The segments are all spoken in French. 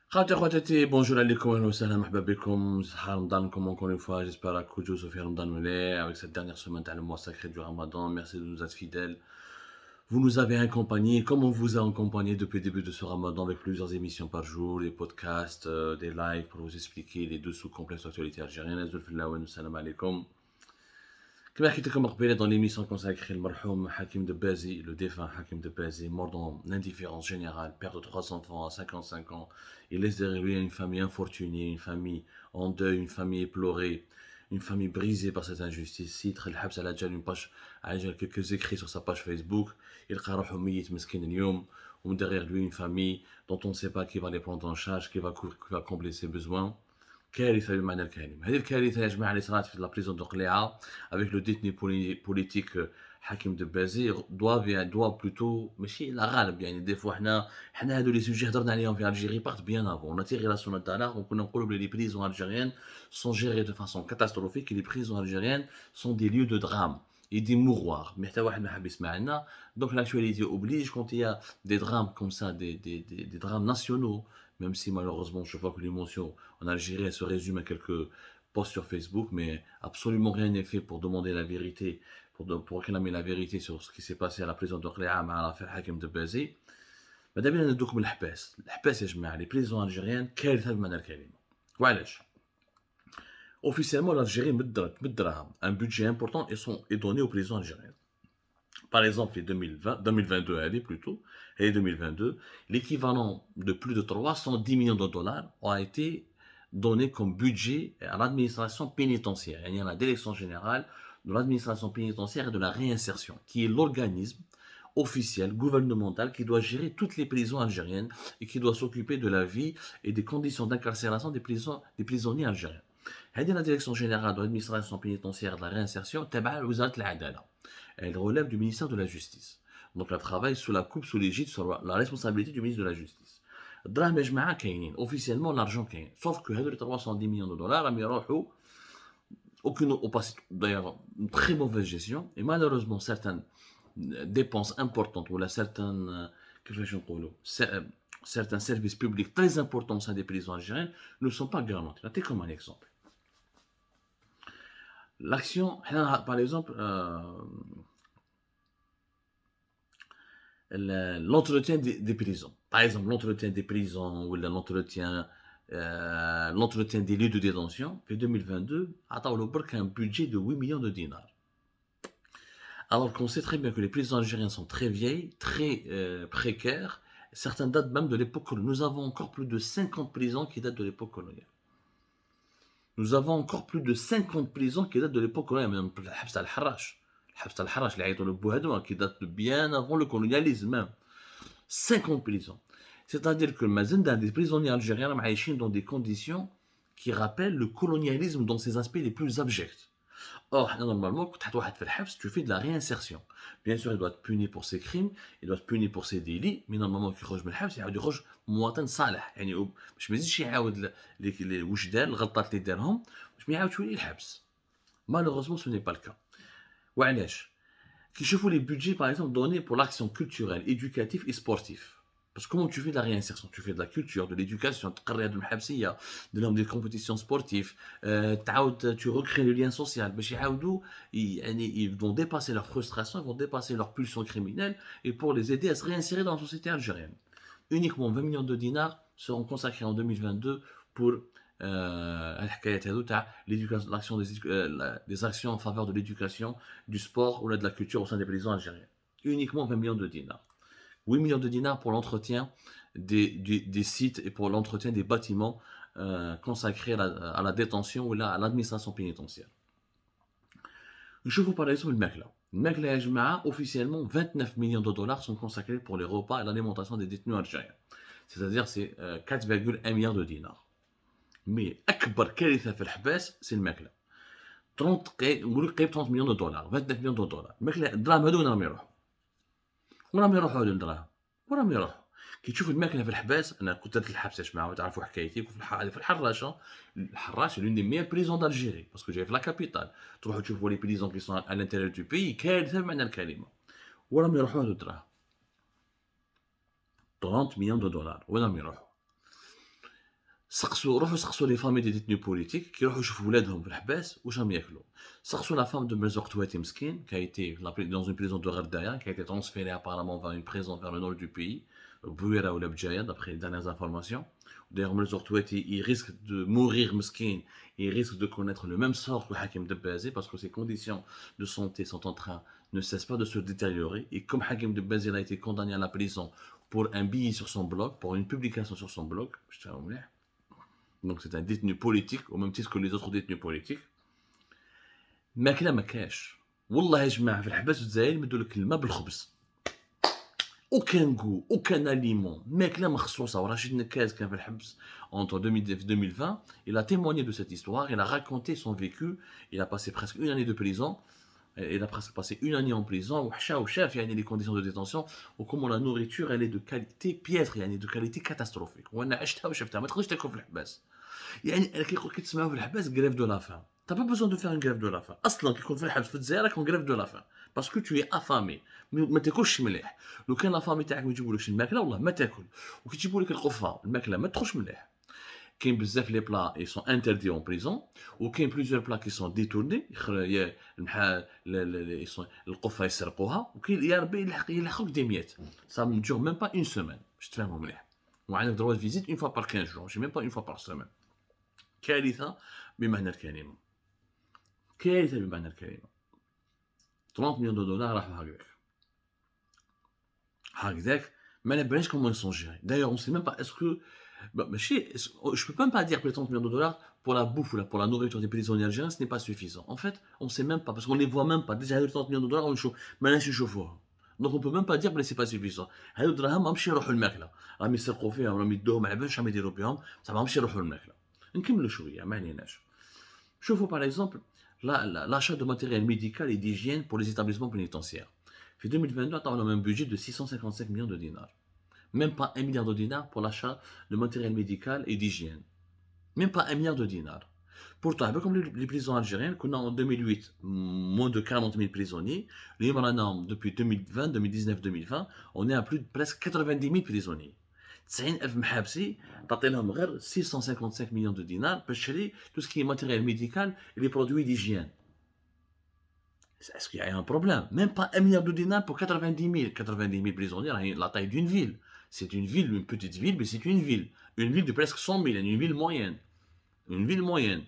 خاوتي خواتاتي بونجور عليكم اهلا وسهلا مرحبا بكم صحة رمضانكم encore une fois j'espère que tous في رمضان مليح avec cette dernière semaine تاع le mois sacré du Ramadan. Merci de nous être fidèles. Vous nous avez accompagnés comme on vous a accompagné depuis le début de ce Ramadan avec plusieurs émissions par jour, des podcasts, des lives pour vous expliquer les dessous complexes de l'actualité algérienne. Salam alaikum. Comme حكيت لكم قبيله dans l'émission consacrée le marhoum Hakim de Bazi, le défunt Hakim de Bazi, mort dans l'indifférence générale, père de 3 enfants à 55 ans. Il laisse derrière lui une famille infortunée, une famille en deuil, une famille éplorée, une famille brisée par cette injustice. Titre الحبس على جال une page, على جال quelques écrits sur sa page Facebook. يلقى روحه ميت مسكين اليوم ومن derrière lui une famille dont on ne sait pas qui va les prendre en charge, qui va combler ses besoins. كارثة بمعنى الكلمة. هذه الكارثة يا جماعة اللي صرات في لابريزون دو قليعة avec le détenu politique حكيم دبازي doit plutôt ماشي لا غالب يعني دي فوا حنا هادو لي سوجي هضرنا عليهم في الجيري بارت بيان افون. On a tiré la sonnette d'alarme وكنا نقولوا بلي les prisons algériennes sont gérées de façon catastrophique et les prisons algériennes sont des lieux de drame et des mouroirs. Mais حتى واحد ما حاب يسمع لنا. Donc l'actualité oblige quand il y a des drames comme ça, des drames nationaux, même si malheureusement je vois que l'émotion en Algérie elle se résume à quelques posts sur Facebook, mais absolument rien n'est fait pour demander la vérité, pour réclamer la vérité sur ce qui s'est passé à la prison de Qli'a مع l'affaire Hakim de Bazi. ماذا بينا ندوكم الحباس يا جماعه les prisons algériennes كارثه بمعنى الكلمه. وعلاش؟ Officiellement, l'Algérie مدرها un budget important est donné aux prisons algériennes. Par exemple, les 2022, allez plutôt, et 2022, l'équivalent de plus de 310 millions de dollars a été donné comme budget à l'administration pénitentiaire. Il y a la direction générale de l'administration pénitentiaire et de la réinsertion, qui est l'organisme officiel, gouvernemental, qui doit gérer toutes les prisons algériennes et qui doit s'occuper de la vie et des conditions d'incarcération des prisonniers algériens. هذه la direction générale de l'administration pénitentiaire et de la réinsertion تبع وزارة العدالة. Elle relève du ministère de la Justice. Donc elle travaille sous la coupe, sous l'égide, sur la responsabilité du ministre de la Justice. الدراهم يا جماعه كاينين اوفيسيالمون لارجون كاين سوف كو هادو 310 مليون دو دولار راهم يروحوا aucune opacité, d'ailleurs une très mauvaise gestion et malheureusement certaines dépenses importantes ou certaines certains services publics très importants au sein des prisons algériennes ne sont pas garantis. Là, comme un exemple. L'action, par exemple, l'entretien des prisons. Par exemple, l'entretien des prisons ou l'entretien des lieux de détention, en 2022, a un budget de 8 millions de dinars. Alors qu'on sait très bien que les prisons algériennes sont très vieilles, très précaires, certaines datent même de l'époque coloniale. Nous avons encore plus de 50 prisons qui datent de l'époque coloniale. Nous avons encore plus de 50 prisons qui datent de l'époque coloniale, même le Habs al-Harrach. Le Habs al-Harrach, le Bouhadou, qui date de bien avant le colonialisme même. 50 prisons. C'est-à-dire que Mazinda, des prisonniers algériens, dans des conditions qui rappellent le colonialisme dans ses aspects les plus abjects. Or, normalement, quand tu fais de la réinsertion. Bien sûr, il doit être puni pour ses crimes, il doit être puni pour ses délits, mais normalement, quand il خرج من الحبس يعاود يخرج مواطن صالح. يعني باش ما يزيدش يعاود واش دار الغلطات اللي دارهم باش ما يعاودش يولي الحبس. Malheureusement, ce n'est pas le cas. وعلاش؟ كيشوفوا les budgets par exemple donnés pour l'action culturelle, éducative et sportive. Parce que comment tu fais de la réinsertion? Tu fais de la culture, de l'éducation, des compétitions sportives, tu recrées le lien social. Ils vont dépasser leur frustration, ils vont dépasser leur pulsion criminelle et pour les aider à se réinsérer dans la société algérienne. Uniquement 20 millions de dinars seront consacrés en 2022 pour l'éducation, des actions en faveur de l'éducation, du sport ou de la culture au sein des prisons algériennes. Uniquement 20 millions de dinars. 8 millions de dinars pour l'entretien des sites et pour l'entretien des bâtiments consacrés à la détention ou à l'administration pénitentiaire. Je vous parle sur le Mekla. Le Mekla, officiellement, 29 millions de dollars sont consacrés pour les repas et l'alimentation des détenus algériens. C'est-à-dire, c'est 4,1 milliards de dinars. Mais, أكبر كارثة في الحباس, c'est le Mekla. 30 millions de dollars, 29 millions de dollars. المكلا الدراهم هذو وين راهم يروحوا؟ وين راهم يروحوا هذو الدراهم؟ وين راهم يروحوا؟ كي تشوف الماكله في الحباس، انا كنت درت الحبس يا جماعه وتعرفوا حكايتي، في الحراشه. الحراش لون دي ميور بريزون دالجيري باسكو جاي في لا كابيتال. تروحوا تشوفوا لي بريزون كي سون على الانتيريور دو بي كارثه بمعنى الكلمه. وين راهم يروحوا هذو الدراهم؟ 30 مليون دو دولار وين راهم يروحوا؟ روحوا سقسوا les familles des détenus politiques كيروحوا يشوفوا ولادهم في الحباس واش راهم ياكلوا. سقسوا la femme de مرزوق تواتي مسكين qui a été dans une prison de Gherdaya, qui a été transférée apparemment vers une prison vers le nord du pays, Bouira ou Labdjaya, d'après les dernières informations. D'ailleurs, مرزوق تواتي, il risque de mourir مسكين, il risque de connaître le même sort que Hakim Debbazi parce que ses conditions de santé sont en train, ne cessent pas de se détériorer. Et comme Hakim Debbazi a été condamné à la prison pour un billet sur son blog, pour une publication sur son blog, donc c'est un détenu politique au même titre que les autres détenus politiques. الماكله ما كاش والله يا جماعه في الحباس في الجزائر يمدوا لك الماء بالخبز aucun goût aucun aliment ماكله مخصوصه. ورشيد نكاز كان في الحبس entre 2020. Il a témoigné de cette histoire, il a raconté son vécu. Il a passé presque une année de prison. Il a presque passé une année en prison وحشا وشاف يعني les conditions de détention وكم la nourriture elle est de qualité piètre يعني de qualité catastrophique. وانا عشتها وشفتها. ما تقدرش تاكل في الحباس يعني كي تسمعوا في الحباس grève de la faim. T'as pas besoin de faire une grève de la faim. اصلا كي يكون في الحبس في الجزائر راكم grève de la faim parce que tu es affamé. ما تاكلش مليح. لو كان لافامي تاعك ما يجيبولكش الماكله والله ما تاكل. وكي تجيبوا لك القفه الماكله ما تدخلش مليح. كاين بزاف لي بلا ils sont interdits en prison وكاين plusieurs plats qui sont détournés. القفه يسرقوها وكاين يا ربي يلحقوك دي ميات. Ça ne dure même pas une semaine باش تفهموا مليح. وعندك droit de visite une fois par 15 jours, j'ai même pas une fois par semaine. كارثه بمعنى الكلمه. كارثه بمعنى الكلمه. 30 millions de dollars راحوا هكذاك ما نبانش comment ils sont gérés. D'ailleurs on sait même pas est-ce que je peux même pas dire que les 30 millions de dollars pour la bouffe ou pour la nourriture des prisonniers algériens ce n'est pas suffisant. En fait on sait même pas parce qu'on les voit même pas. Déjà 30 millions de dollars ما ناش يشوفوها. Donc on peut même pas dire que c'est pas suffisant. هادو الدراهم ماهمش يروحوا الماكله راهم يسرقوا فيهم راهم يدوهم ما عرفوش راهم يديروا بهم بصح ماهمش يروحوا الماكله. نكملوا شويه ما عليناش. شوفوا par exemple l'achat de matériel médical et d'hygiène pour les établissements pénitentiaires. في 2022 on a un budget de 655 millions de dinars. Même pas 1 milliard de dinars pour l'achat de matériel médical et d'hygiène. Même pas 1 milliard de dinars. Pourtant, comme les prisons algériennes, qu'on a en 2008 moins de 40 000 prisonniers, les depuis 2020, 2019, 2020, on est à plus de presque 90 000 prisonniers. 90,000 محابسي تعطي لهم غير 655 millions de dinars باش تشري tout ce qui est matériel médical et les produits d'hygiène. Est-ce qu'il y a un problème? Même pas 1 milliard de dinars pour 90 000. 90 000 prisonniers, la taille d'une ville. C'est une ville, une petite ville, mais c'est une ville. Une ville de presque 100 000, une ville moyenne. Une ville moyenne.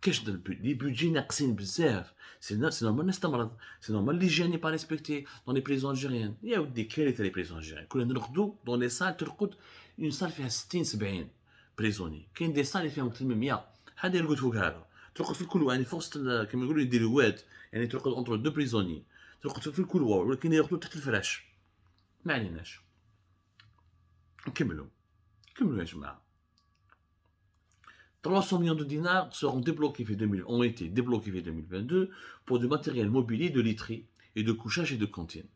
Qu'est-ce que les budgets ناقصين بزاف. C'est normal نستمرض. C'est normal l'hygiène n'est pas respectée dans les prisons algériennes. Il y a des كارثة les prisons algériennes. كنا نرقدوا dans les salles ترقد une salle فيها 60 70 prisonniers. كاين des salles اللي فيهم أكثر من 100. هذا يرقد فوق هذا. ترقد في الكل يعني في وسط كما يقولوا يديروا واد. يعني ترقد entre deux prisonniers. ترقد في الكولوار ولكن يرقدوا تحت الفراش. ما عليناش. نكملوا يا جماعة. 300 millions de dinars seront débloqués ont été débloqués en 2022 pour du matériel mobilier de literie et de couchage et de cantine.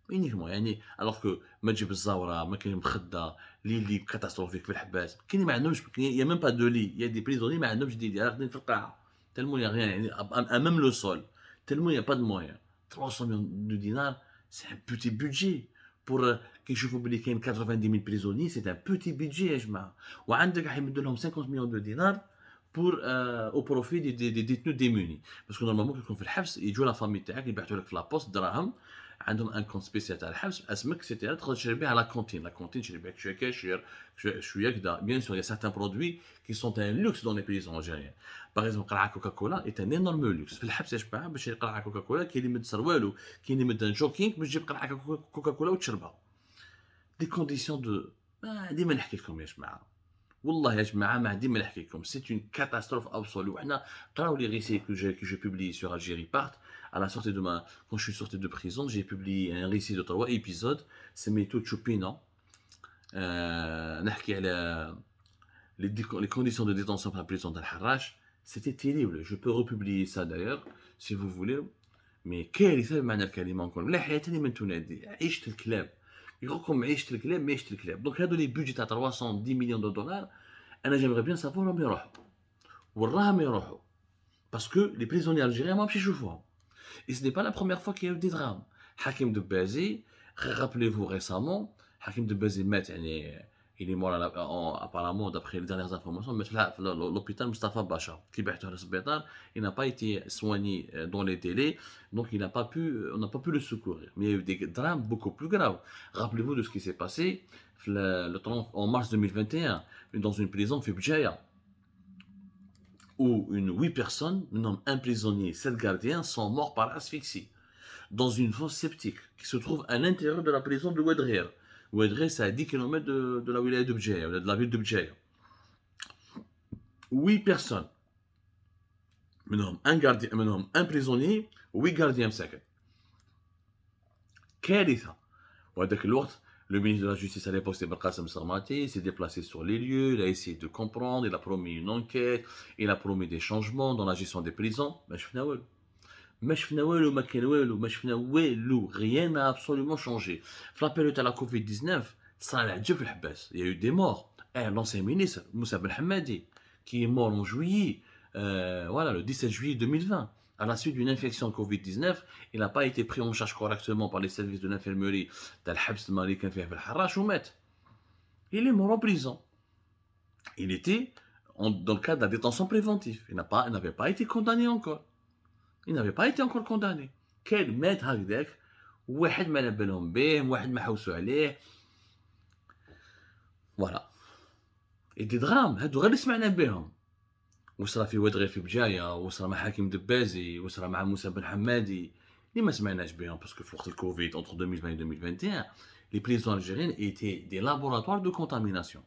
Uniquement, يعني alors que ما تجيب الزاورة ما كاين مخدة لي كاتاستروفيك في الحباس كاين ما عندهمش y a même pas de lit. Il y a des prisonniers ما عندهمش دي راقدين في القاعة tellement il y a rien يعني à même le sol tellement il y a pas de moyens. 300 millions de dinars c'est un petit budget. Pour كي يشوفوا بلي كاين 90 000 prisonniers c'est un petit budget يا جماعه وعندك راح يمدوا لهم 50 millions de dinars pour au profit des détenus démunis parce que normalement كي يكون في الحبس يجوا لا فامي تاعك يبعثوا لك في لابوست دراهم عندهم ان كونت سبيسيال تاع الحبس اسمك سيتي تقدر تشري بها لا كونتين تشري بها شويه كاشير شويه كذا. Bien sûr il y a certains produits qui sont un luxe dans les prisons algériennes. Par exemple قرعه كوكاكولا est un énorme luxe في الحبس يا جماعه باش يشري قرعه كوكاكولا كاين اللي يمد سروالو كاين اللي يمد جوكينغ باش تجيب قرعه كوكاكولا وتشربها. دي كونديسيون دو ديما نحكي لكم يا جماعه والله يا جماعه ما عندي ما نحكي لكم سي اون كاتاستروف ابسولو. وحنا قراو لي ريسي que j'ai publié sur Algérie Part à la sortie de quand je suis sorti de prison. J'ai publié un récit de 3 épisodes سميتو تشوبينا نحكي على les conditions de détention في la prison تاع الحراش. C'était terrible. Je peux republier ça d'ailleurs si vous voulez. Mais كارثه بمعنى الكلمه. نقول لا حياه لمن تنادي عيشه الكلاب يقولكم عيشة الكلاب ما عيشة الكلاب. دونك هادو لي بودجي تاع 310 مليون دو دولار انا جيمغي بيان سافو راهم يروحوا وراهم يروحوا باسكو لي بريزوني الجيريان ماهمش يشوفوهم. اي سي ني با لا بروميير فوا كي دي درام. حكيم دبازي rappelez-vous récemment حكيم دبازي مات يعني Il est mort apparemment, d'après les dernières informations, mais l'hôpital Mustafa Bacha, qui il n'a pas été soigné dans les délais, donc on n'a pas pu le secourir. Mais il y a eu des drames beaucoup plus graves. Rappelez-vous de ce qui s'est passé en mars 2021, dans une prison, Fibjaya, où 8 personnes, un prisonnier, 7 gardiens, sont morts par asphyxie, dans une fosse septique, qui se trouve à l'intérieur de la prison de Ouadrire. Ouadrire, c'est à 10 km de la wilaya de Bdjaïa, de la ville de Bdjaïa. 8 personnes. Un prisonnier, 8 gardiens مساكن. كارثة. وهذاك الوقت, le ministre de la Justice à l'époque, c'était Belkacem Sarmati, s'est déplacé sur les lieux, il a essayé de comprendre, il a promis une enquête, il a promis des changements dans la gestion des prisons. Rien n'a absolument changé. La période à la Covid-19, ça a été il y a eu des morts. L'ancien ministre, Moussa Belhamadi, qui est mort en juillet, le 17 juillet 2020, à la suite d'une infection Covid-19, il n'a pas été pris en charge correctement par les services de l'infirmerie d'Al-Habs Mali كان فيه في الحراش ومات. Il est mort en prison. Il était dans le cadre de la détention préventive. Il n'avait pas été condamné encore. Il n'avait pas été encore condamné. كان مات هكذاك واحد ما نبالهم به واحد ما حوسوا عليه. Voilà. Et des drames هادو غير اللي سمعنا بهم. وصرا في وادغير في بجايه، وصرا مع حاكم دبازي، وصرا مع موسى بن حمادي اللي ما سمعناش بهم باسكو في وقت الكوفيد entre 2020 et 2021 les prisons algériennes étaient des laboratoires de contamination,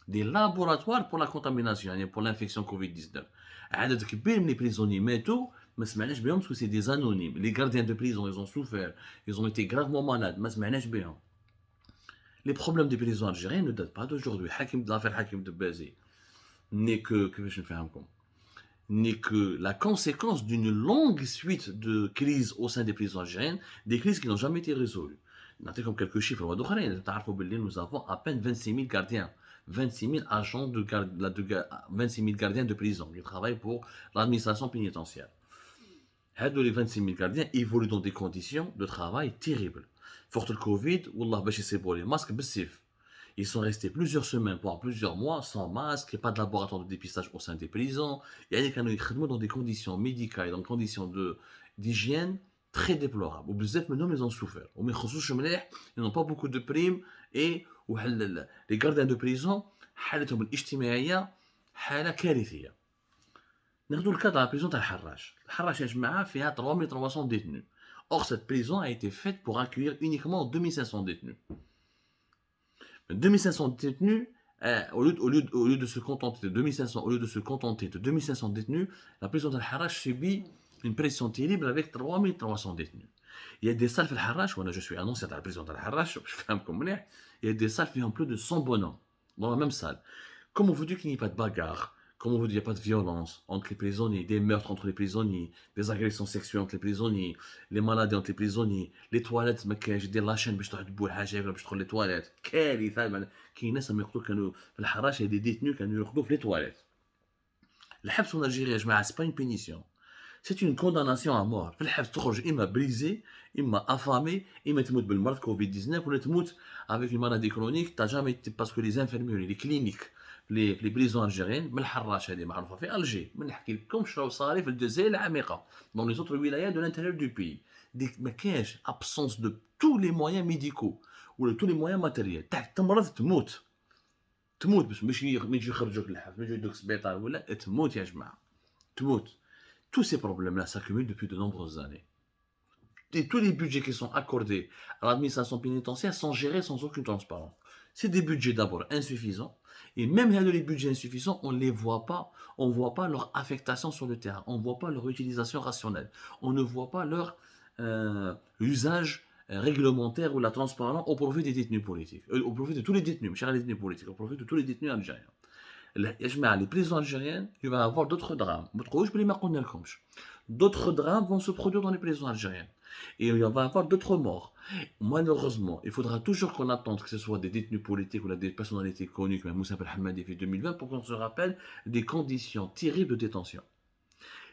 des laboratoires pour la contamination, يعني pour l'infection Covid-19. عدد كبير من les prisonniers ماتوا ما سمعناش بهم parce que c'est des anonymes. Les gardiens de prison, ils ont souffert, ils ont été gravement malades, ما سمعناش بهم. Les problèmes des prisons algériennes ne datent pas d'aujourd'hui. L'affaire Hakim Debbazi n'est que la conséquence d'une longue suite de crises au sein des prisons algériennes, des crises qui n'ont jamais été résolues. Comme quelques chiffres, nous avons à peine 26 000 gardiens, 26 000 agents 26 000 gardiens de prison qui travaillent pour l'administration pénitentiaire. Les 26 000 gardiens évoluent dans des conditions de travail terribles. Fort le Covid, Wallah bachi c'est pour les masques, bessif. Ils sont restés plusieurs semaines, voire plusieurs mois, sans masque, pas de laboratoire de dépistage au sein des prisons. Il y a des traitements dans des conditions médicales, dans des conditions d'hygiène très déplorables. Ou bzef, maintenant, ils ont souffert. Ils n'ont pas beaucoup de primes et les gardiens de prison, حالتهم الاجتماعية حالة كارثية. ناخذوا الكاد على prison تاع الحراش. الحراش يا جماعة فيها 3300 détenus. Or, cette prison a été faite pour accueillir uniquement 2500 détenus. 2500 détenus, au lieu de se contenter de 2500 détenus, la prison d'Al-Harrach subit une pression terrible avec 3300 détenus. Il y a des salles في الحراش, je suis annoncé à la prison d'Al-Harrach, il y a des salles qui ont plus de 100 bonhommes dans la même salle. Comment vous dites qu'il n'y ait pas de bagarre? Comment vous dites qu'il n'y a pas de violence entre les prisonniers, des meurtres entre les prisonniers, des agressions sexuelles entre les prisonniers, les maladies entre les prisonniers, les toilettes, j'ai des lachaines باش تحدبوا الحاجه باش تدخل les toilettes. كارثه. كاين ناس لما يقتلوا كانوا في الحراش, il y a des détenus كانوا يرقدوا في les toilettes. الحبس en Algérie يا جماعه c'est pas une punition. C'est une condamnation à mort. في الحبس تخرج اما brisé, اما affamé, اما تموت بالمرض Covid-19 ولا تموت avec une maladie chronique. T'as jamais été, parce que les infirmiers, les cliniques, les prisons algériennes, من الحراش هذه معروفه في الجي. ما نحكي لكم شنو صار في الجزائر العميقه dans les autres wilayas de l'intérieur du pays. ما كاينش absence de tous les moyens médicaux ولا tous les moyens matériels. تمرض تموت باش ماشي يجي يخرجوك للحبس, ماشي يدوك السبيطار ولا تموت يا جماعه. تموت. Tous ces problèmes-là s'accumulent depuis de nombreuses années. Et tous les budgets qui sont accordés à l'administration pénitentiaire sont gérés sans aucune transparence. C'est des budgets d'abord insuffisants, et même les budgets insuffisants, on ne voit pas leur affectation sur le terrain, on ne voit pas leur utilisation rationnelle, on ne voit pas leur usage réglementaire ou la transparence au profit des détenus politiques, au profit de tous les détenus, les détenus politiques, au profit de tous les détenus algériens. Les prisons algériennes, il va y avoir d'autres drames. D'autres drames vont se produire dans les prisons algériennes. Et il va y avoir d'autres morts. Malheureusement, il faudra toujours qu'on attende que ce soit des détenus politiques ou des personnalités connues comme Moussa Ben Hamadi en 2020 pour qu'on se rappelle des conditions terribles de détention.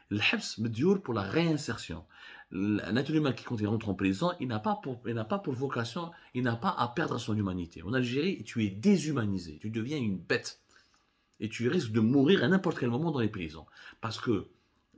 Le Habs Mediour pour la réinsertion. Un être humain qui, quand il rentre en prison, il n'a pas pour vocation, il n'a pas à perdre son humanité. En Algérie, tu es déshumanisé, tu deviens une bête. Et tu risques de mourir à n'importe quel moment dans les prisons. Parce que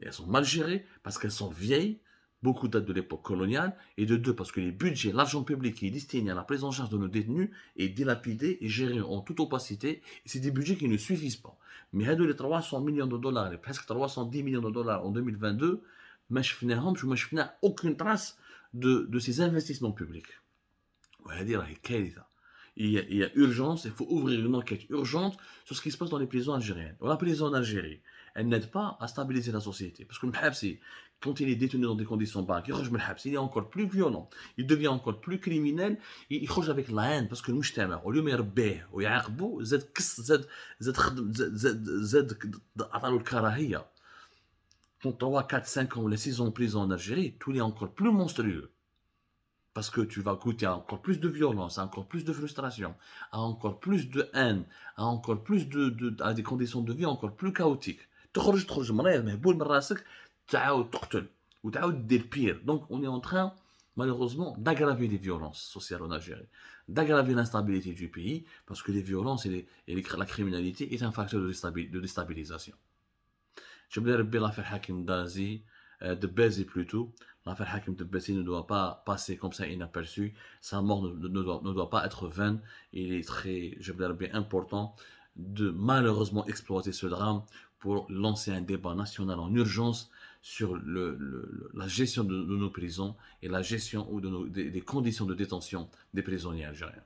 elles sont mal gérées, parce qu'elles sont vieilles, beaucoup datent de l'époque coloniale, et de deux, parce que les budgets, l'argent public qui est destiné à la prise en charge de nos détenus est dilapidé et géré en toute opacité, et c'est des budgets qui ne suffisent pas. Mais les 300 millions de dollars, et presque 310 millions de dollars en 2022, je n'ai aucune trace de ces investissements publics. Il y a urgence, il faut ouvrir une enquête urgente sur ce qui se passe dans les prisons algériennes. La prison en Algérie, elle n'aide pas à stabiliser la société. Parce que le Mhabsi, quand il est détenu dans des conditions barres, il est encore plus violent, il devient encore plus criminel, il sort avec la haine. Parce que le mujtama, au lieu de يربيه ويعاقبه, زاد عطالو الكراهية. Quand 3, 4, 5 ans ou les 6 ans en prison en Algérie, tout est encore plus monstrueux. Parce que tu vas goûter à encore plus de violence, à encore plus de frustration, à encore plus de haine, à encore plus à des conditions de vie encore plus chaotiques. تخرج مريض مهبول من راسك تعاود تقتل وتعاود دير pire. Donc on est en train malheureusement d'aggraver les violences sociales en Algérie, d'aggraver l'instabilité du pays parce que les violences la criminalité est un facteur de déstabilisation. Je voudrais rappeler l'affaire Hakim Dazi, de Bézi plutôt. L'affaire Hakim de Bézi ne doit pas passer comme ça inaperçu. Sa mort ne doit pas être vaine. Il est très, je voudrais rappeler, important de malheureusement exploiter ce drame pour lancer un débat national en urgence sur la gestion de nos prisons et la gestion des conditions de détention des prisonniers algériens.